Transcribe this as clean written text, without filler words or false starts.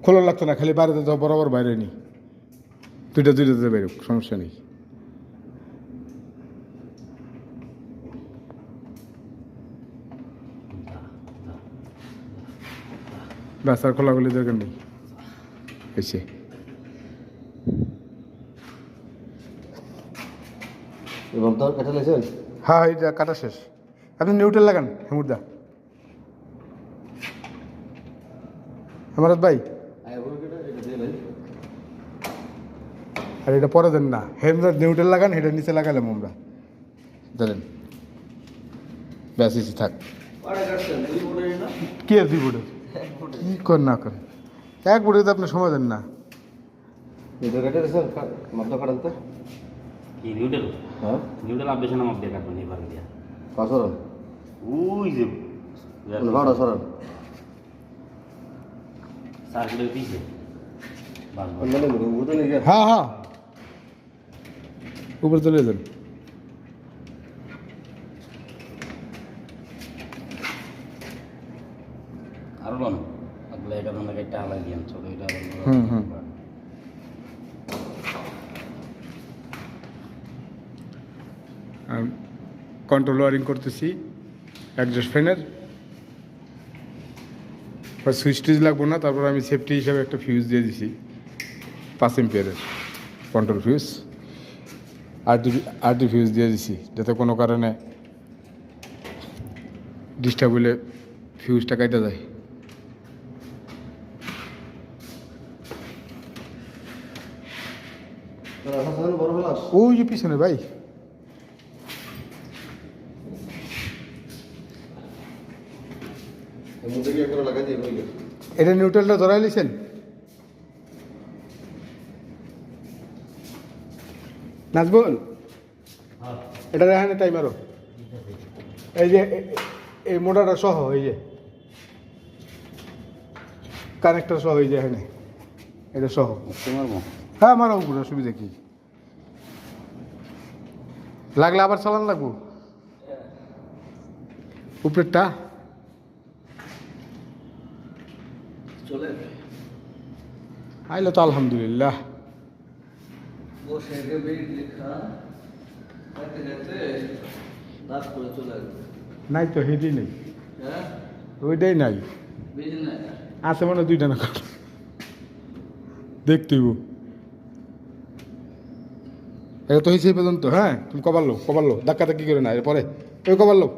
খোলা লাগতো না, খালি বাইরে যাও, বরাবর বাইরে নি, দুইটাতে বেরোক, সমস্যা নেই। ব্যাস, আর খোলাগুলি দরকার নেই এসে। এবং তোর কাটা লেছেন? হ্যাঁ, এটা কাটা শেষ। আপনি নিউট্রাল লাগান হেমুরদা। হেমারত ভাই, আর এটা পরে দেন না, হেমরা নিউট্রাল লাগান, এটা নিচে লাগালাম আমরা, দেন ব্যাস এসে থাক। কি আর 2 বোর্ডের কি কর না করেন, 1 বোর্ডে তো আপনি সময় দেন না। এটা কাটা লেছেন মাপটা কাটান তো। কি নিউডেল? হ্যাঁ, নিউডেল আপনি না মাপ দিয়ে কাটবেন এবার দিয়া। পাঁচরন ওই যে ভাড়া সরান সার্কুলের পিছে বাস বাস। মানে বুঝতে নেই গিয়া হ্যাঁ হ্যাঁ, উপরে চলে যান। আরো লন আগলে এটা ধরনের একটা আলাই দিয়ান ছোট এটা হুম। কন্ট্রোল ওয়ারিং করতেছি অ্যাডজাস্ট ফ্যানের, সুইচ টুইচ লাগবো না। তারপর আমি সেফটি হিসাবে একটা ফিউজ দিয়ে দিছি 5 এম্পিয়ারের কন্ট্রোল ফিউজ, আরডি ফিউজ দিয়ে দিছি, যাতে কোনো কারণে ডিস্টার্ব হলে ফিউজটা কাটা যায়। বড় হলাস ওই যে পিছনে ভাই, মধ্যে কি একবার লাগাই দিয়ে হয়ে গেছে। এটা নিউট্রালটা ধরাই লিছেন নাজবুল, এটা রেহানে টাইম আরো, এই যে এই মোটাটা সহ, এই যে কানেক্টর সহ, এই যে এখানে এটা সহ। তোমার হ্যাঁ, আমার উপরে অসুবিধা কি, লাগলে আবার চালান লাগবো উপরেরটা। চলে আইলো তো আলহামদুলিল্লাহ। বসে বেড লেখা যেতে যেতে রাত করে চলে আসবে। নাই তো, হেডই নেই, হ্যাঁ, ওইটাই নাই, বেজ না আছে মানে 2টা না, দেখতেইব। এটা তো হয়েছে এই পর্যন্ত। হ্যাঁ, তুমি কবার লো ধাক্কা ধাক্কি করে না, এরপরে ওই কবার লো।